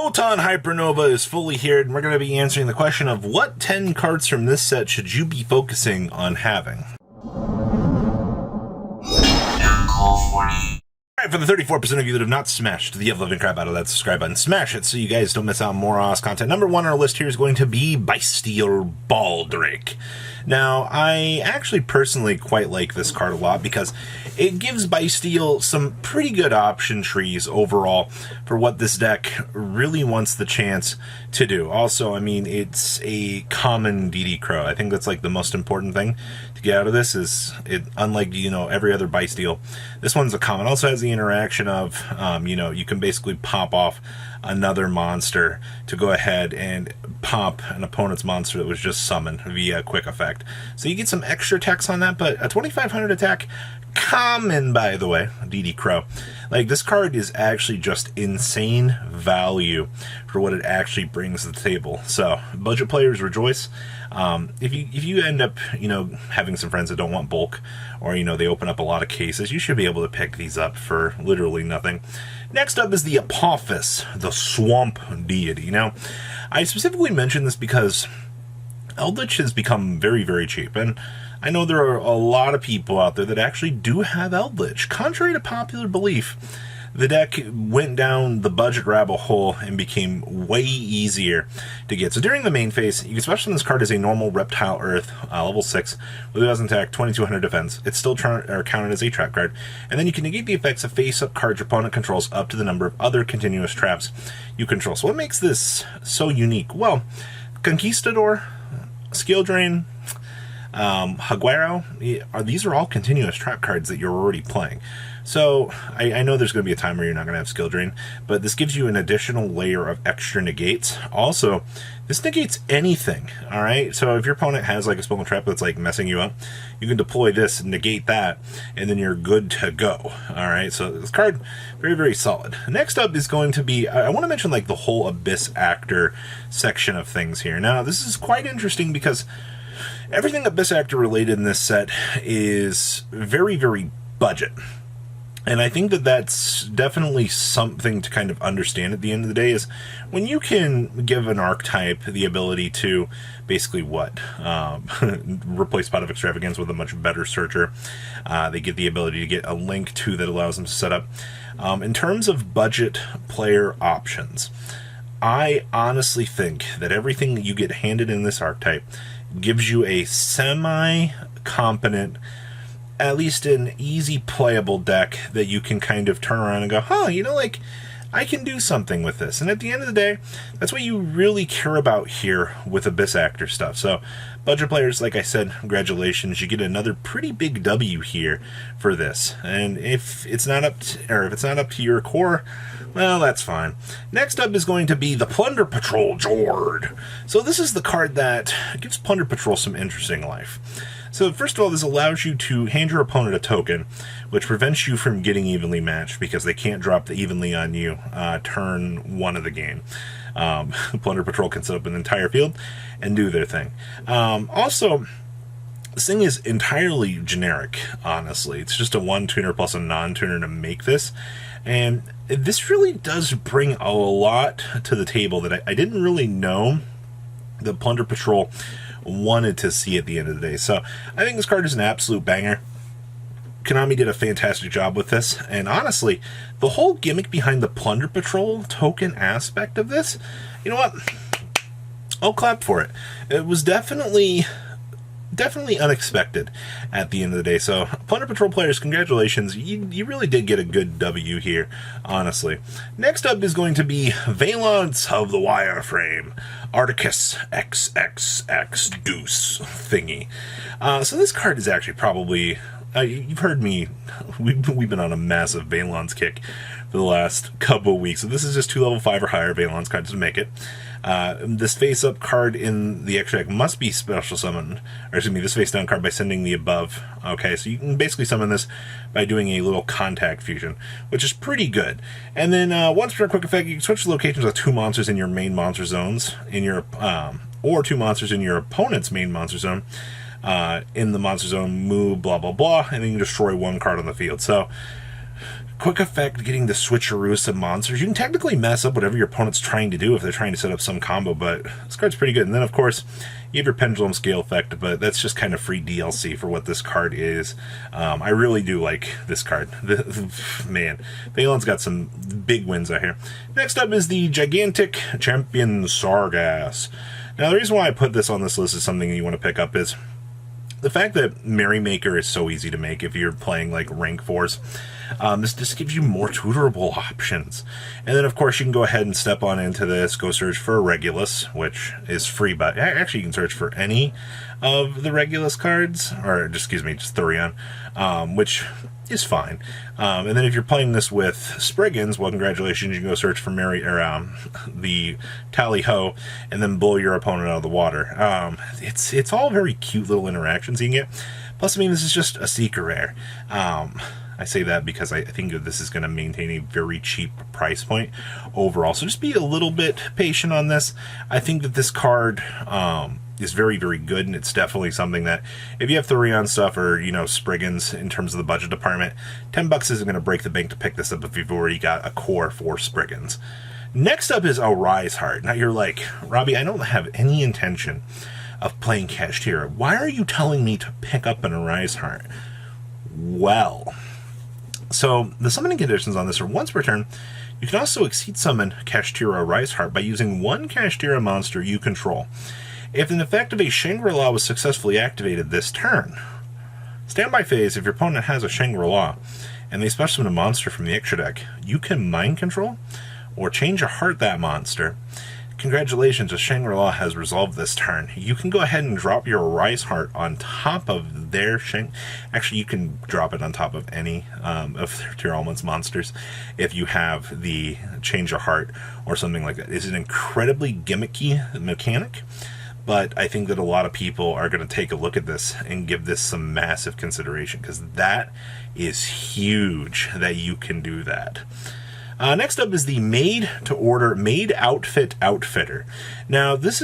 Photon Hypernova is fully here, and we're going to be answering the question of what 10 cards from this set should you be focusing on having? Alright, for the 34% of you that have not smashed the ever-loving crap out of that subscribe button, smash it so you guys don't miss out on more awesome content. Number one on our list here is going to be BYSTIAL BALDRAKE. Now, I actually personally quite like this card a lot because it gives BYSTIAL some pretty good option trees overall for what this deck really wants the chance to do. Also, I mean, it's a common DD Crow. I think that's like the most important thing to get out of this is it, unlike, you know, every other BYSTIAL, this one's a common. Also has the interaction of, you know, you can basically pop off another monster to go ahead and pop an opponent's monster that was just summoned via quick effect. So you get some extra attacks on that, but a 2500 attack, common by the way, DD Crow. Like, this card is actually just insane value for what it actually brings to the table. So budget players rejoice. If you end up, you know, having some friends that don't want bulk, or, you know, they open up a lot of cases, you should be able to pick these up for literally nothing. Next up is the APOPHIS, the swamp deity. Now, I specifically mention this because Eldritch has become very, very cheap, and I know there are a lot of people out there that actually do have Eldritch. Contrary to popular belief, the deck went down the budget rabbit hole and became way easier to get. So during the main phase, you can special this card as a normal Reptile Earth, level 6, with 1000 attack, 2200 defense. It's still counted as a trap card. And then you can negate the effects of face-up cards your opponent controls up to the number of other continuous traps you control. So what makes this so unique? Well, Conquistador, Skill Drain, Haguero, these are all continuous trap cards that you're already playing. So I know there's going to be a time where you're not going to have Skill Drain, but this gives you an additional layer of extra negates. Also, this negates anything, alright? So if your opponent has like a spell trap that's like messing you up, you can deploy this, negate that, and then you're good to go. Alright, so this card, very, very solid. Next up is going to be, I want to mention like the whole Abyss Actor section of things here. Now, this is quite interesting because everything Abyss Actor related in this set is very, very budget. And I think that that's definitely something to kind of understand at the end of the day is when you can give an archetype the ability to basically what? Replace Pot of Extravagance with a much better searcher. They get the ability to get a link to that allows them to set up. In terms of budget player options, I honestly think that everything that you get handed in this archetype gives you a semi-competent, at least an easy playable deck that you can kind of turn around and go, huh, you know, like, I can do something with this. And at the end of the day, that's what you really care about here with Abyss Actor stuff. So, budget players, like I said, congratulations, you get another pretty big W here for this. And if it's not up to your core, well, that's fine. Next up is going to be the Plunder Patrol JORD. So this is the card that gives Plunder Patrol some interesting life. So first of all, this allows you to hand your opponent a token, which prevents you from getting evenly matched because they can't drop the evenly on you turn 1 of the game. Plunder Patrol can set up an entire field and do their thing. Also, this thing is entirely generic, honestly. It's just a 1-tuner plus a non-tuner to make this. And this really does bring a lot to the table that I didn't really know that Plunder Patrol wanted to see at the end of the day. So I think this card is an absolute banger. Konami did a fantastic job with this, and honestly, the whole gimmick behind the Plunder Patrol token aspect of this, you know what? I'll clap for it. It was definitely unexpected at the end of the day. So, Plunder Patrol players, congratulations. You really did get a good W here, honestly. Next up is going to be Valence of the Wireframe. Articus XXX Deuce thingy. So this card is actually probably... you've heard me, we've been on a massive Valence kick for the last couple of weeks. So this is just 2 level 5 or higher Valence cards to make it. This face-up card in the extract must be special summoned, or excuse me, this face-down card by sending the above. Okay, so you can basically summon this by doing a little contact fusion, which is pretty good. And then once for a quick effect, you can switch locations with 2 monsters in your main monster zones, in your or 2 monsters in your opponent's main monster zone. In the monster zone, move, blah, blah, blah, and then you can destroy 1 card on the field. So, quick effect getting the switcheroos of monsters. You can technically mess up whatever your opponent's trying to do if they're trying to set up some combo, but this card's pretty good. And then, of course, you have your pendulum scale effect, but that's just kind of free DLC for what this card is. I really do like this card. Man, Phelan's got some big wins out here. Next up is the gigantic champion Sargass. Now, the reason why I put this on this list is something you want to pick up is the fact that Merrymaker is so easy to make if you're playing like rank 4s. This just gives you more tutorable options. And then, of course, you can go ahead and step on into this, go search for a Regulus, which is free, but actually you can search for any of the Regulus cards, or just, excuse me, just Thurion, which is fine. And then if you're playing this with Spriggans, well, congratulations, you can go search for the Tally-Ho, and then blow your opponent out of the water. It's all very cute little interactions you can get. Plus, I mean, this is just a Seeker Rare. I say that because I think that this is going to maintain a very cheap price point overall. So just be a little bit patient on this. I think that this card is very, very good, and it's definitely something that if you have Thurion stuff or, you know, Spriggans in terms of the budget department, $10 isn't going to break the bank to pick this up if you've already got a core for Spriggans. Next up is a Rise Heart. Now you're like, Robbie, I don't have any intention of playing Kashtira. Why are you telling me to pick up an Rise Heart? Well, so the summoning conditions on this are once per turn, you can also exceed summon Kashtira Rise Heart by using one Kashtira monster you control. If an effect of a Shangri-La was successfully activated this turn, standby phase, if your opponent has a Shangri-La and they special summon a monster from the extra deck, you can mind control or change a heart that monster. Congratulations, a Shangri-La has resolved this turn. You can go ahead and drop your Rise Heart on top of their Actually, you can drop it on top of any of their Tier Elements monsters if you have the Change a Heart or something like that. It's an incredibly gimmicky mechanic, but I think that a lot of people are going to take a look at this and give this some massive consideration, because that is huge that you can do that. Next up is the made-to-order, made-outfit outfitter. Now, this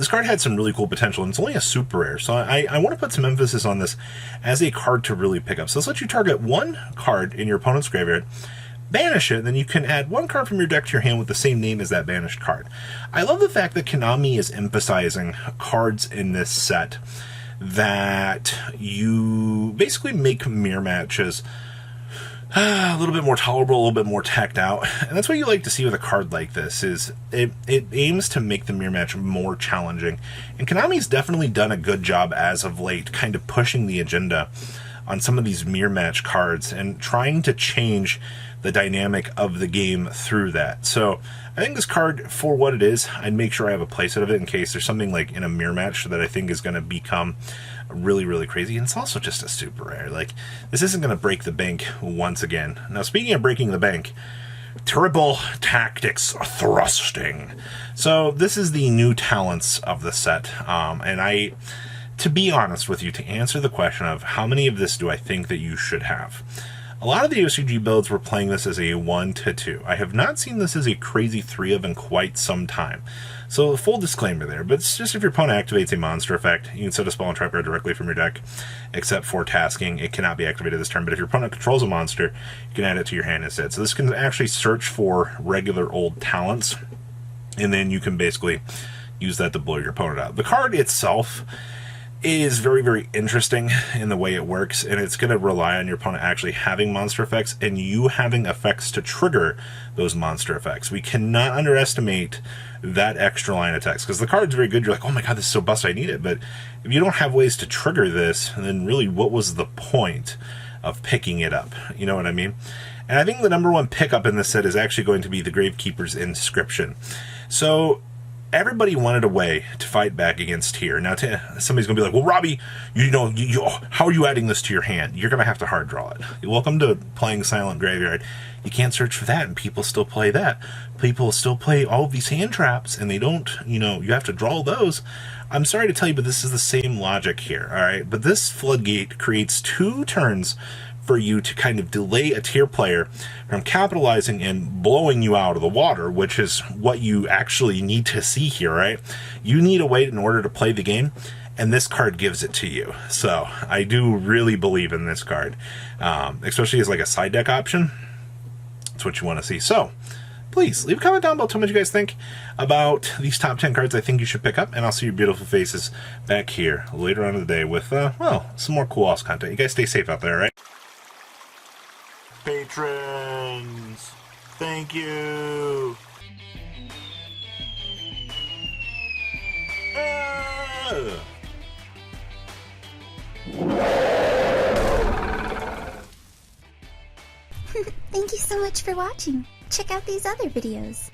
card had some really cool potential, and it's only a super rare, so I want to put some emphasis on this as a card to really pick up. So let's let you target one card in your opponent's graveyard, banish it, then you can add one card from your deck to your hand with the same name as that banished card. I love the fact that Konami is emphasizing cards in this set that you basically make mirror matches a little bit more tolerable, a little bit more tacked out. And that's what you like to see with a card like this, is it aims to make the mirror match more challenging. And Konami's definitely done a good job as of late, kind of pushing the agenda on some of these mirror match cards and trying to change the dynamic of the game through that. So I think this card, for what it is, I'd make sure I have a playset of it in case there's something like in a mirror match that I think is going to become really, really crazy. And it's also just a super rare. Like, this isn't going to break the bank once again. Now, speaking of breaking the bank, Terrible Tactics Thrusting. So this is the new talents of the set. And to be honest with you, to answer the question of how many of this do I think that you should have, a lot of the OCG builds were playing this as a 1 to 2. I have not seen this as a crazy 3 of in quite some time. So full disclaimer there, but it's just if your opponent activates a monster effect, you can set a spell and trap card directly from your deck, except for tasking. It cannot be activated this turn, but if your opponent controls a monster, you can add it to your hand instead. So this can actually search for regular old talents, and then you can basically use that to blow your opponent out. The card itself is very, very interesting in the way it works, and it's going to rely on your opponent actually having monster effects and you having effects to trigger those monster effects. We cannot underestimate that extra line of text, because the card's very good. You're like, oh my god, this is so busted, I need it. But if you don't have ways to trigger this, then really what was the point of picking it up? You know what I mean? And I think the number one pickup in this set is actually going to be the Gravekeeper's Inscription. So everybody wanted a way to fight back against here. Now, somebody's going to be like, well, Robbie, how are you adding this to your hand? You're going to have to hard draw it. Welcome to playing Silent Graveyard. You can't search for that, and people still play that. People still play all of these hand traps, and they don't, you have to draw those. I'm sorry to tell you, but this is the same logic here, all right? But this Floodgate creates 2 turns for you to kind of delay a tier player from capitalizing and blowing you out of the water, which is what you actually need to see here, right? You need a way in order to play the game, and this card gives it to you. So I do really believe in this card, especially as like a side deck option. That's what you want to see. So please leave a comment down below. Tell me what you guys think about these top 10 cards I think you should pick up, and I'll see your beautiful faces back here later on in the day with, well, some more cool ass content. You guys stay safe out there, right? Patrons, thank you. Thank you so much for watching. Check out these other videos.